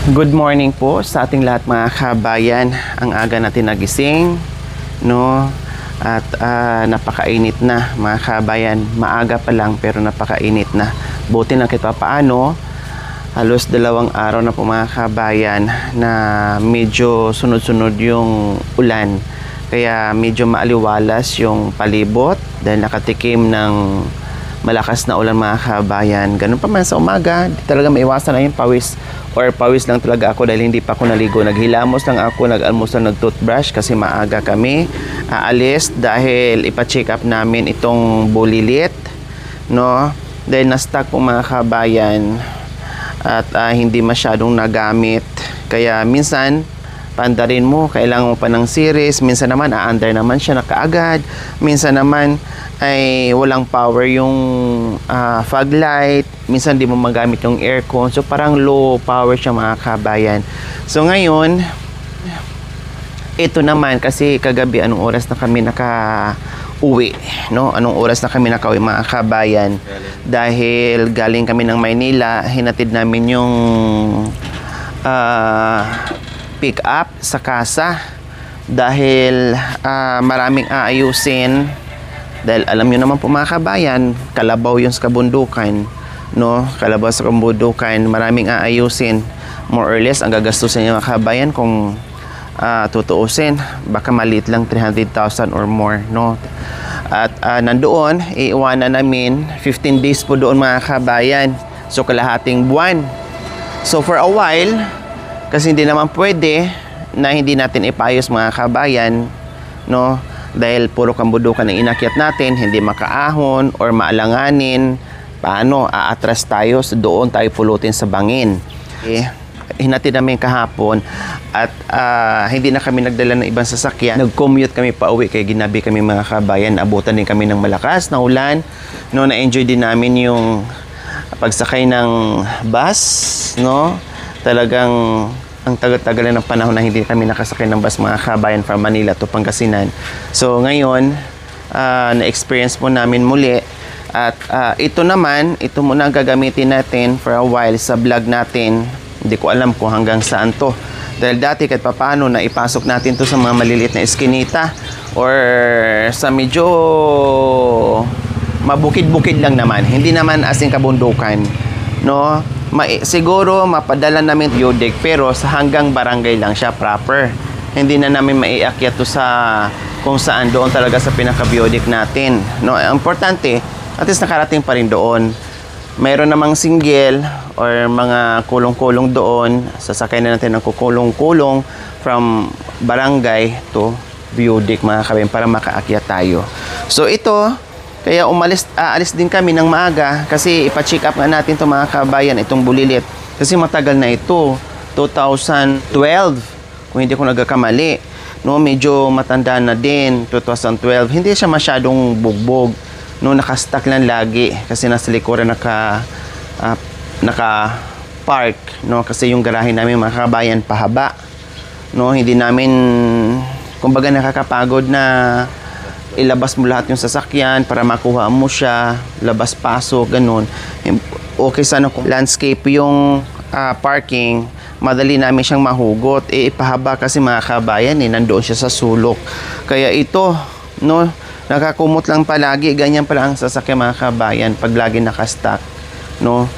Good morning po sa ating lahat mga kabayan. Ang aga natin nagising, no? At napakainit na mga kabayan. Maaga pa lang pero napakainit na. Buti na kahit paano, halos 2 araw na po mga kabayan na medyo sunod-sunod yung ulan. Kaya medyo maaliwalas yung palibot dahil nakatikim ng malakas na ulan mga kabayan. Ganun pa man sa umaga, di talaga maiwasan na yung pawis or pawis lang talaga ako dahil hindi pa ako naligo. Naghilamos lang ako, nag-almusal, nag-toothbrush kasi maaga kami aalis dahil ipa-check up namin itong bulilit, no? Dahil na-stuck po mga kabayan at hindi masyadong nagamit. Kaya minsan paandarin mo, kailangan mo pa ng series. Minsan naman, aandar naman siya na kaagad. Minsan naman, ay walang power yung fog light. Minsan di mo magamit yung aircon. So, parang low power siya mga kabayan. So, ngayon, ito naman, kasi kagabi, anong oras na kami naka-uwi, no? Anong oras na kami naka-uwi mga kabayan? Dahil galing kami ng Maynila, hinatid namin yung pick up sa casa dahil maraming aayusin dahil alam nyo naman po mga kabayan, kalabaw yung sa kabundukan, no? Kalabaw sa kabundukan, maraming aayusin. More or less ang gagastusin yung mga kabayan kung tutuusin, baka maliit lang 300,000 or more, no? At nandoon iiwanan namin 15 days po doon mga kabayan, so kalahating buwan. So for a while, kasi hindi naman pwede na hindi natin ipayos mga kabayan, no? Dahil puro kambudukan ang inakyat natin, hindi makaahon or maalanganin. Paano? Aatras tayo, doon tayo pulutin sa bangin. Hinatid namin kahapon at hindi na kami nagdala ng ibang sasakyan. Nag-commute kami pa uwi kaya ginabi kami mga kabayan. Abutan din kami ng malakas na ulan. No, na-enjoy din namin yung pagsakay ng bus, no? Talagang ang tagal-tagal ng panahon na hindi kami nakasakay ng bus mga kabayan from Manila to Pangasinan. So ngayon, na-experience po namin muli. At ito naman, ito muna gagamitin natin for a while sa vlog natin. Hindi ko alam kung hanggang saan to. Dahil dati kahit paano na ipasok natin to sa mga maliliit na eskinita or sa medyo mabukid-bukid lang naman. Hindi naman as in kabundukan, no? Siguro mapadala namin Yodik pero sa hanggang barangay lang siya proper. Hindi na namin maiakyat to sa kung saan doon talaga sa pinaka-Yodik natin, no? Ang importante, at least nakarating pa rin doon. Mayroon namang single or mga kulong-kulong doon. Sasakay na natin ng kukulong-kulong from barangay to Yodik mga kabayan para makaakyat tayo. So ito, kaya aalis din kami ng maaga kasi ipa-check up nga natin itong mga kabayan, itong bulilit. Kasi matagal na ito, 2012, kung hindi ko nagkakamali. No, medyo matanda na din, 2012. Hindi siya masyadong bugbog. No, nakastack lang lagi kasi nasa likuran naka-park. No, kasi yung garahe namin mga kabayan pahaba. No, hindi namin, kumbaga nakakapagod na ilabas mo lahat yung sasakyan para makuha mo siya, labas-pasok, ganun. Okay sana kung landscape yung parking, madali namin siyang mahugot. Ipahaba kasi mga kabayan, nandoon siya sa sulok. Kaya ito, no, nakakumot lang palagi, ganyan pala ang sasakyan mga kabayan pag lagi nakastock, no,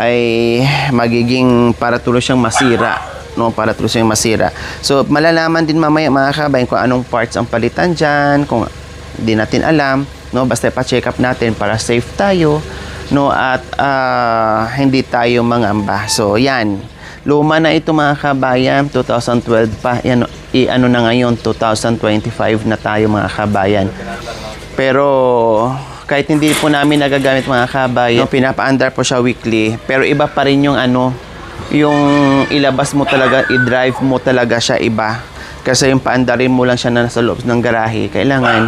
ay magiging para tuloy siyang masira. No, para tuloy siyang masira. So, malalaman din mamaya mga kabayan kung anong parts ang palitan dyan, kung di natin alam, no, basta pa-check up natin para safe tayo, no, at hindi tayo mangamba. So yan, luma na ito mga kabayan, 2012 pa, yan, ano na ngayon, 2025 na tayo mga kabayan. Pero kahit hindi po namin nagagamit mga kabayan, no, pinapa-andar po siya weekly, pero iba pa rin yung yung ilabas mo talaga, i-drive mo talaga siya iba. Kasi yung paandarin mo lang siya na nasa loob ng garahe, kailangan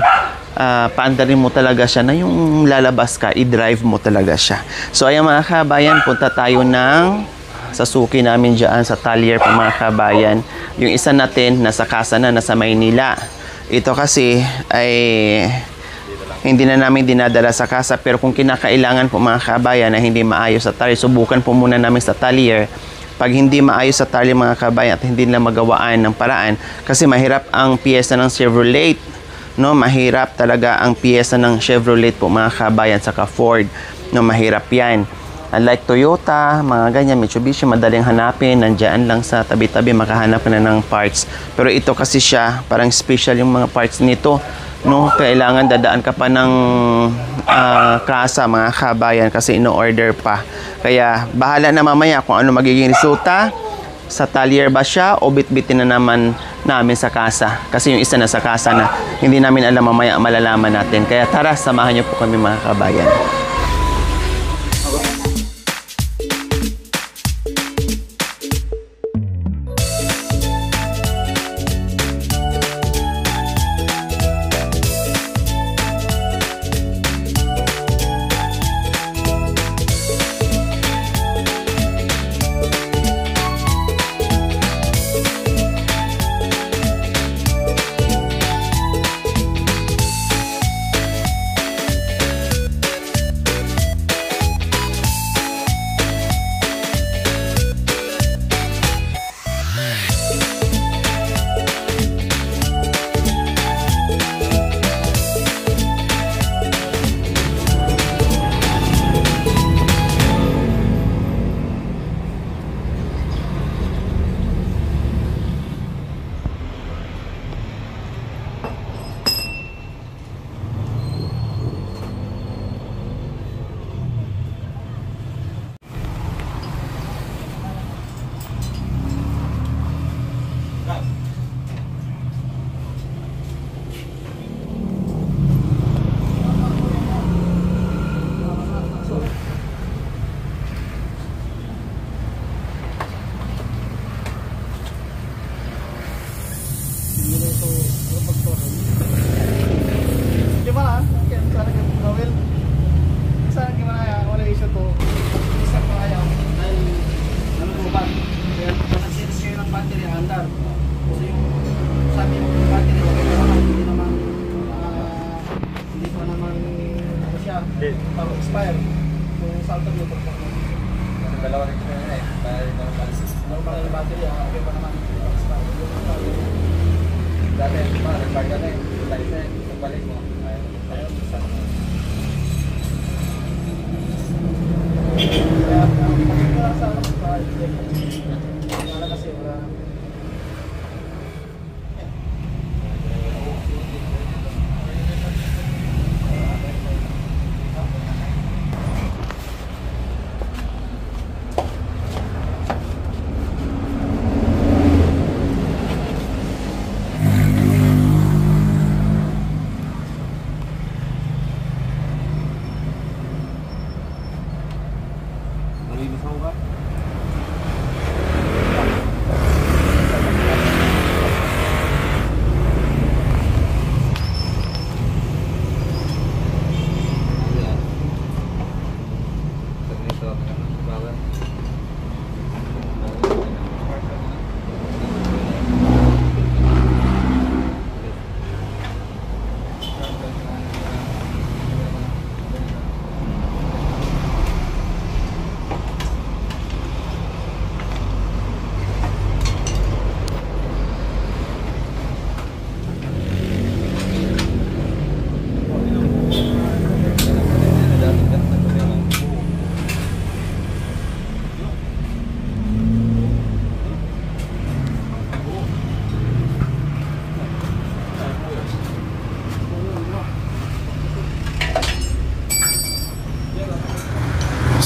paandarin mo talaga siya na yung lalabas ka, i-drive mo talaga siya. So ayan mga kabayan, punta tayo ng sasuki namin dyan sa Talyer pa mga kabayan. Yung isa natin, nasa casa na, nasa Maynila. Ito kasi ay hindi na namin dinadala sa casa, pero kung kinakailangan po mga kabayan na hindi maayos sa Talyer, subukan po muna namin sa Talyer Pag hindi maayos sa tali mga kabayan at hindi nila magawaan ng paraan, kasi mahirap ang piyesa ng Chevrolet, no? Mahirap talaga ang piyesa ng Chevrolet po mga kabayan, saka Ford, no? Mahirap yan. Unlike Toyota, mga ganyan, Mitsubishi, madaling hanapin, nandiyan lang sa tabi-tabi, makahanap ka na ng parts. Pero ito kasi siya, parang special yung mga parts nito, no? Kailangan dadaan ka pa ng kasa mga kabayan kasi ino-order pa. Kaya bahala na mamaya kung ano magiging resulta, sa talyer ba siya o bitbitin na naman namin sa kasa. Kasi yung isa na sa kasa na hindi namin alam, mamaya malalaman natin. Kaya tara, samahan niyo po kami mga kabayan. Expire. Kung salto mo ito. Dalawa rin siya eh. Normal na battery, okay pa naman. Dati, nag-park ka na eh. Nagbalik mo. Ayun, kaya, pag-ibig lang sa wala kasi wala.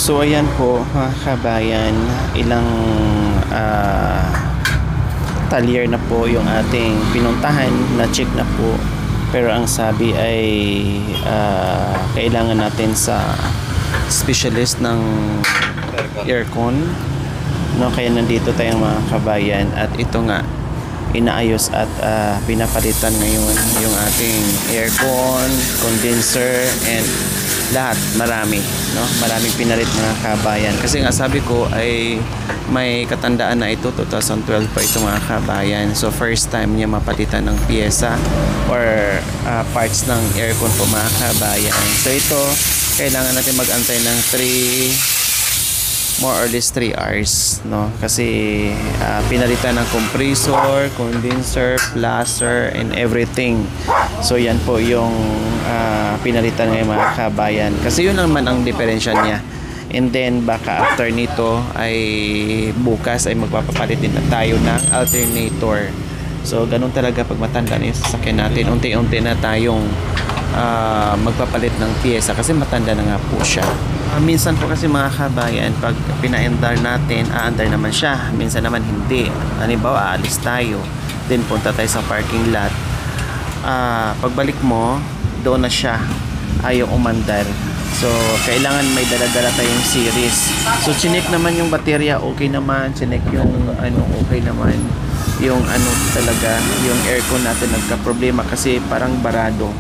So ayan po mga kabayan, ilang talyer na po yung ating pinuntahan, na check na po, pero ang sabi ay kailangan natin sa specialist ng aircon, no? Kaya nandito tayong mga kabayan at ito nga inaayos at pinapalitan ngayon yung ating aircon, condenser, and lahat, marami, no? Maraming pinalit mga kabayan. Kasi nga sabi ko ay may katandaan na ito, 2012 pa ito mga kabayan. So first time niya mapalitan ng piyesa or parts ng aircon po mga kabayan. So ito, kailangan natin mag-antay ng more or less 3 hours, no? Kasi pinalitan ng compressor, condenser, flasher, and everything. So yan po yung pinalitan ngayon mga kabayan. Kasi yun naman ang diferensya niya. And then baka after nito ay bukas ay magpapapalit din na tayo ng alternator. So ganun talaga pag matanda na yung sasakyan natin, unti-unti na tayong magpapalit ng piyesa kasi matanda na nga po siya. Minsan po kasi mga kabayan, pag pina-andar natin, aandar naman siya, minsan naman hindi. Halimbawa, aalis tayo, then punta tayo sa parking lot. Pagbalik mo, doon na siya, ayaw umandar. So, kailangan may dala-dala tayong series. So, chinek naman yung baterya, okay naman. Chinek yung okay naman. Yung talaga, yung aircon natin nagka-problema kasi parang barado.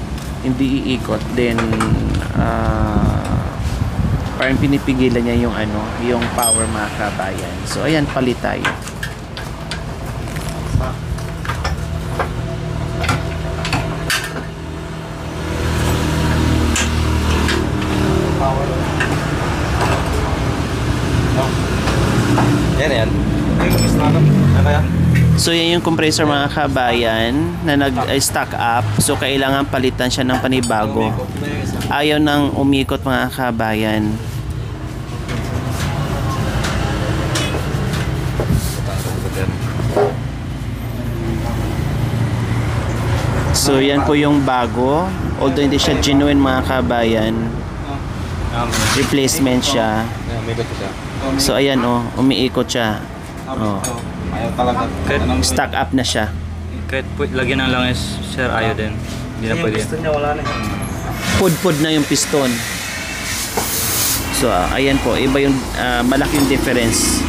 Hindi iikot. Then, parang pinipigilan niya yung yung power mga kabayan. So, ayan, palit tayo. Yan. Yung islangan. Ano kaya? So yan yung compressor mga kabayan na nag-stack up. So kailangan palitan siya ng panibago. Ayaw nang umikot mga kabayan. So yan po yung bago. Although hindi siya genuine mga kabayan. Replacement siya. So ayan umiikot siya. Ayaw talaga. Stack up na siya. Kahit lagyan ng langis, sir, ayaw din. Hindi na pwede. Gusto niya, wala na. Pud-pud na yung piston. So ayan po, iba yung malaki yung difference.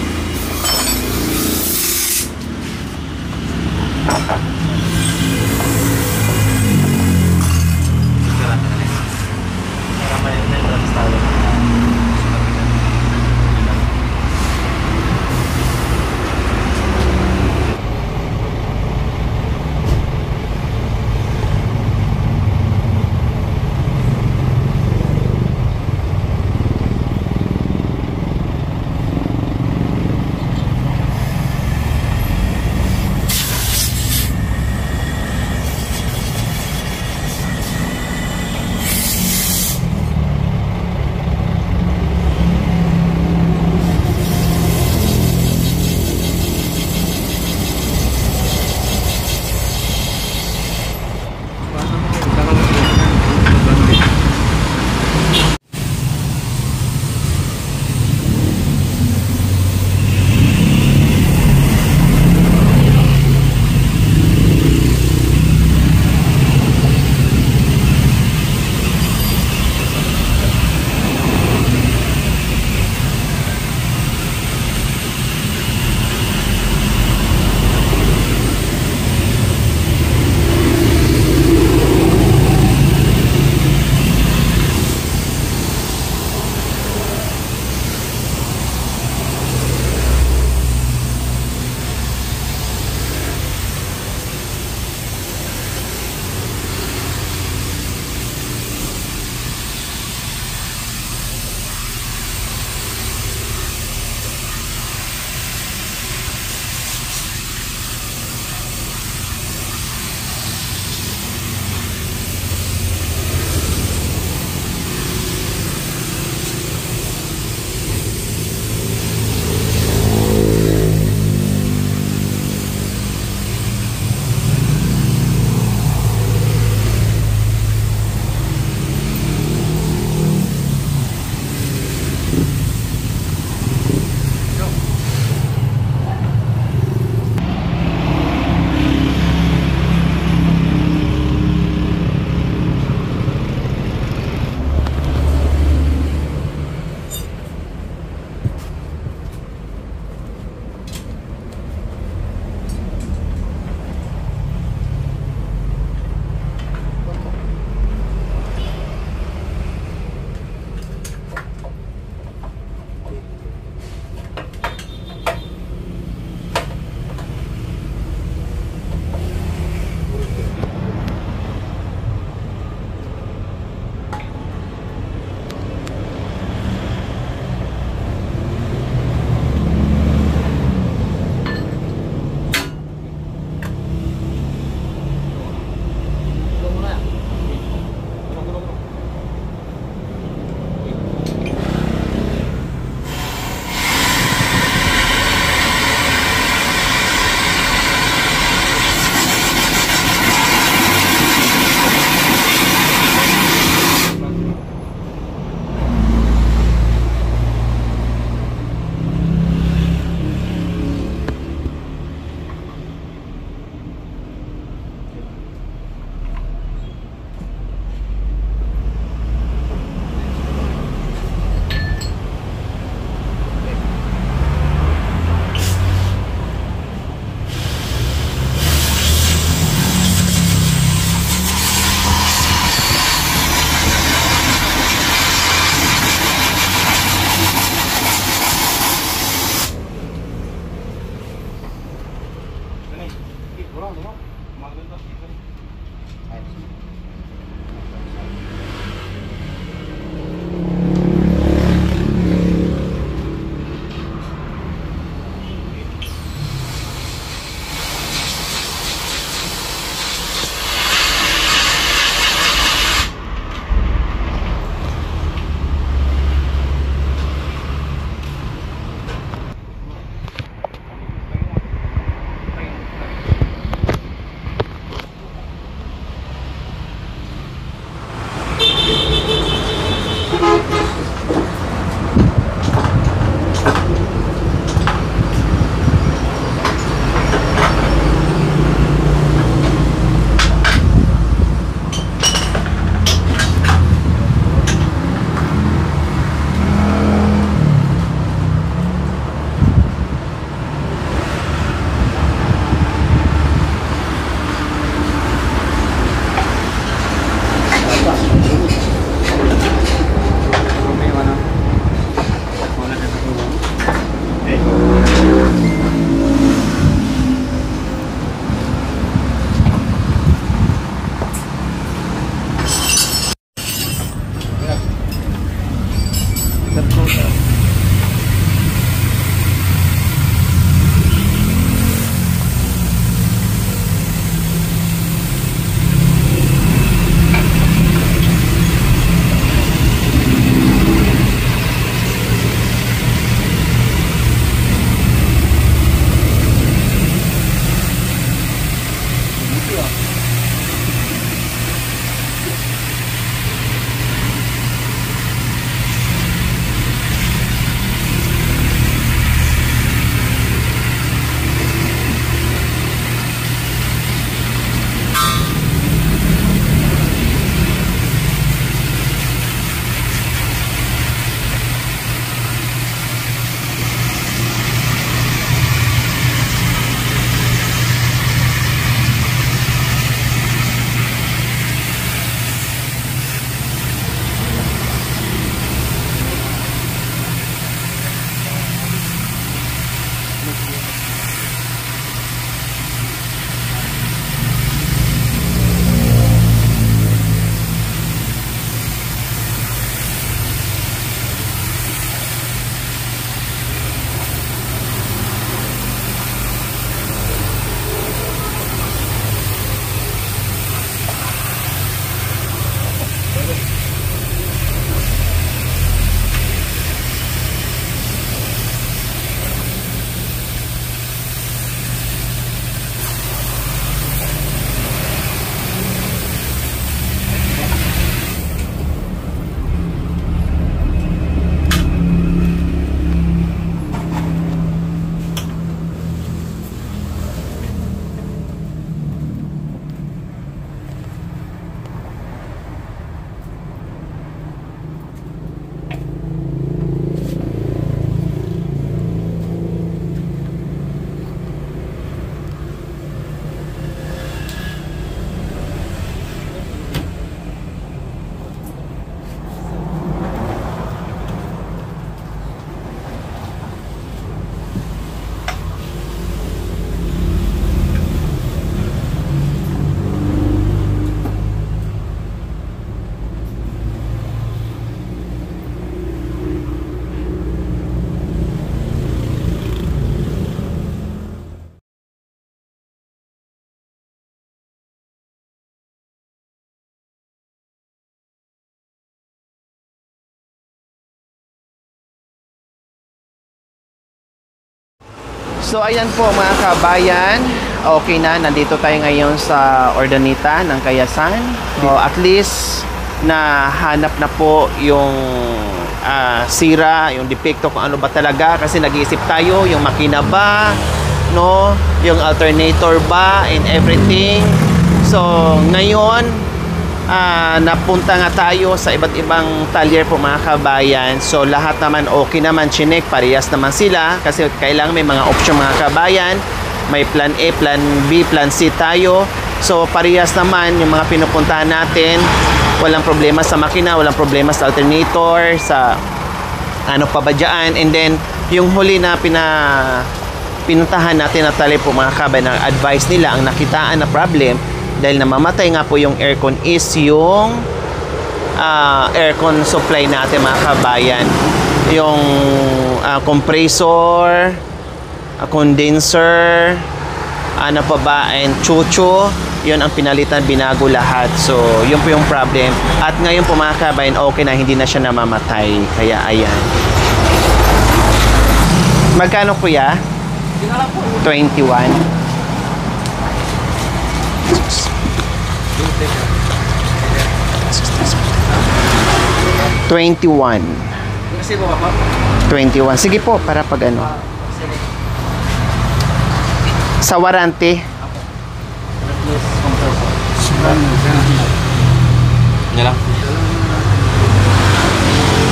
So ayan po mga kabayan, okay na, nandito tayo ngayon sa Ordaneta ng Kayasan. So at least nahanap na po yung sira, yung depekto kung ano ba talaga, kasi nag-iisip tayo yung makina ba, no, yung alternator ba and everything. So ngayon napunta nga tayo sa iba't ibang talyer po mga kabayan. So lahat naman okay naman, chinek, parehas naman sila kasi kailangan may mga option mga kabayan. May plan A, plan B, plan C tayo. So parehas naman yung mga pinupuntahan natin. Walang problema sa makina, walang problema sa alternator, sa ano pa ba dyan. And then yung huli na pinuntahan natin na tali po mga kabayan, ang advice nila, ang nakitaan na problem dahil namamatay nga po yung aircon is yung aircon supply natin mga kabayan. Yung compressor, condenser, ano pa ba, and chucho, yun ang pinalitan, binago lahat. So, yun po yung problem. At ngayon po mga kabayan, okay na, hindi na siya namamatay. Kaya, ayan. Magkano kuya? 21. Kasi po pa. 21. Sige po, para pag ano. Sa warranty. Yan lang.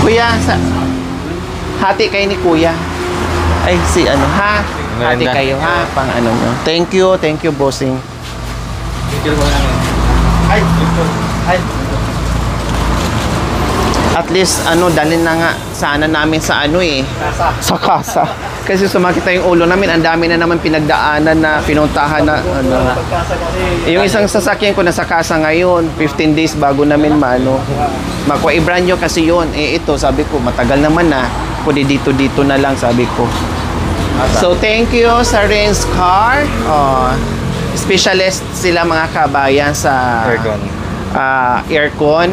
Kuya, hati kayo ni kuya. Ay, si ano, ha? Hati Maganda. kayo, ha? Pang ano nyo. Thank you, bossing. Picture ko namin. Ay, ay. At least, ano, dalhin na nga sana namin sa ano eh. Nasa. Sa kasa. Kasi sumakit na yung ulo namin, ang dami na naman pinagdaanan na pinuntahan na ano. Pagkasa kasi. Yung isang sasakyan ko nasa kasa ngayon, 15 days bago namin maano. Makuha i-brand nyo kasi yun. Eh ito, sabi ko, matagal naman na. Pwede dito na lang, sabi ko. So, thank you sa Ren's Car. Specialist sila mga kabayan sa Aircon. Aircon.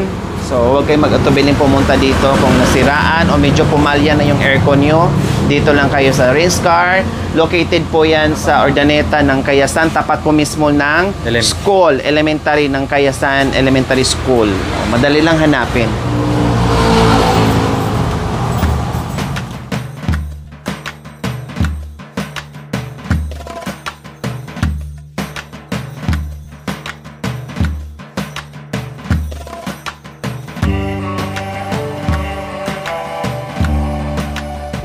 So, huwag kayong mag-atubiling pumunta dito kung nasiraan o medyo pumalya na yung aircon nyo. Dito lang kayo sa Ren's Car. Located po yan sa Ordaneta ng Kayasan. Tapat po mismo ng school, elementary ng Kayasan Elementary School. Madali lang hanapin.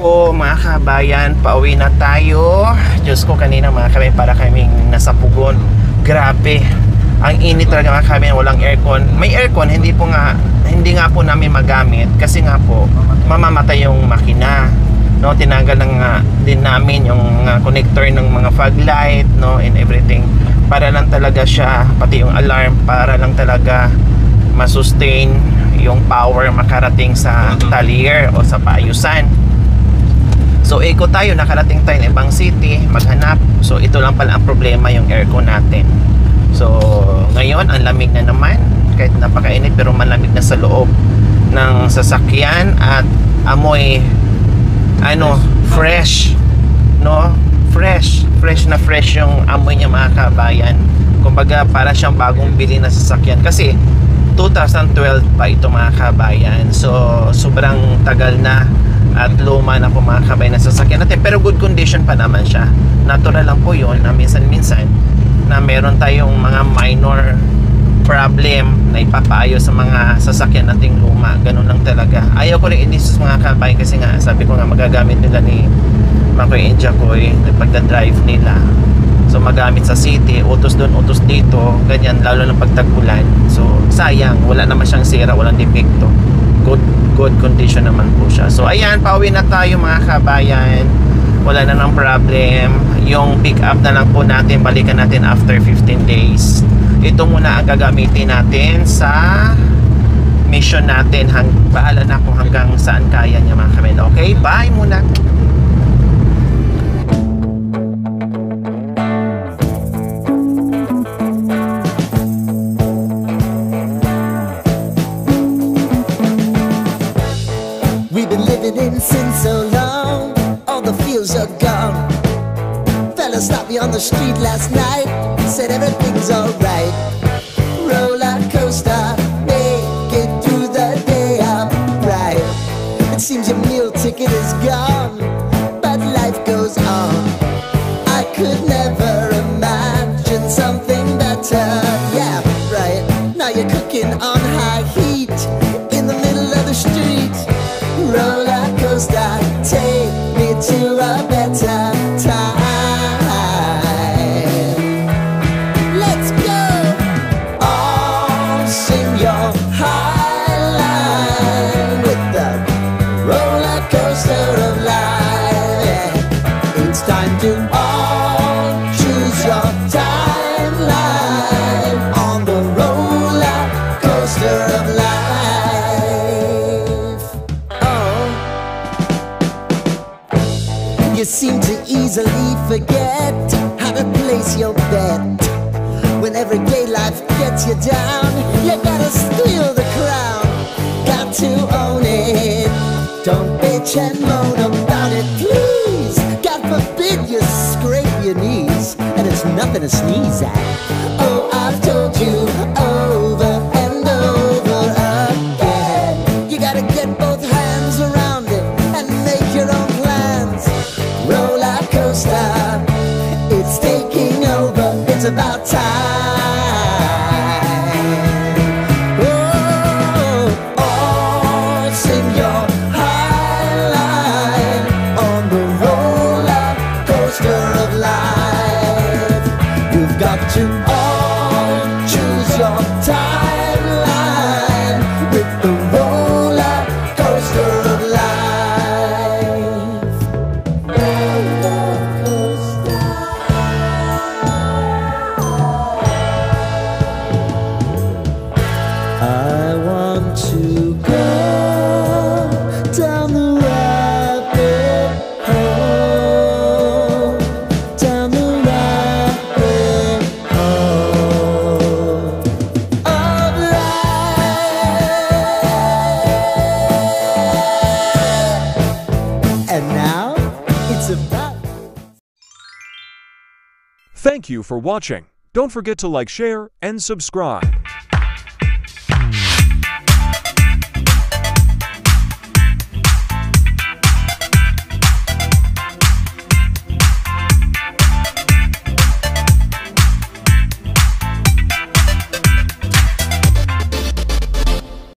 Po mga kabayan, pauwi na tayo. Diyos ko, kanina mga kabayan, para kaming nasa pugon. Grabe, ang init talaga mga kabayan, walang aircon. May aircon, hindi nga po namin magamit kasi nga po mamamatay yung makina, no? Tinanggal na nga din namin yung mga connector ng mga fog light, no, and everything, para lang talaga siya, pati yung alarm, para lang talaga masustain yung power makarating sa talyer o sa paayusan. So, ikot tayo, nakarating tayo ng ibang city, maghanap. So, ito lang pala ang problema, yung aircon natin. So, ngayon, ang lamig na naman. Kahit napakainit, pero malamig na sa loob ng sasakyan. At amoy, fresh. No? Fresh na fresh yung amoy niya mga kabayan. Kumbaga, para siyang bagong bili na sasakyan. Kasi, 2012 pa ito mga kabayan. So, sobrang tagal na. At luma na po mga kabayan na sasakyan natin, pero good condition pa naman siya. Natural lang po yun na minsan-minsan na meron tayong mga minor problem na ipapaayos sa mga sasakyan nating luma. Ganun lang talaga. Ayaw ko rin inisus mga kabayan kasi nga sabi ko nga magagamit nila ni Makoy India ko pagdadrive nila. So magamit sa city, utos doon, utos dito, ganyan, lalo ng pagtag-ulan. So sayang, wala naman siyang sira, walang depekto. Good condition naman po siya. So ayan, pauwi na tayo mga kabayan. Wala na ng problem. Yung pick up na lang po natin, balikan natin after 15 days. Ito muna ang gagamitin natin sa mission natin. Bahala na kung hanggang saan kaya niya mga kabayan. Okay, bye muna. On the street last night, said everything's alright. Roller coaster, make it through the day upright. It seems your meal ticket is gone, but life goes on. I could never imagine something better. Yeah, right. Now you're cooking on high heat in the middle of the street. Roller coaster, take me to a better time. Time to forget how to place your bet. When everyday life gets you down, you gotta steal the crown. Got to own it. Don't bitch and moan about it, please. God forbid you scrape your knees, and it's nothing to sneeze at. Oh, I've told you over and over again, you gotta get both hands around it and make your own plans. Roller coaster, it's taking over, it's about time. Oh, sing your high line on the roller coaster of life. You've got to all choose your timeline with the roller coaster of life. Roller coaster. I want to go down the rabbit hole, down the rabbit hole of life. And now it's about. Thank you for watching. Don't forget to like, share, and subscribe.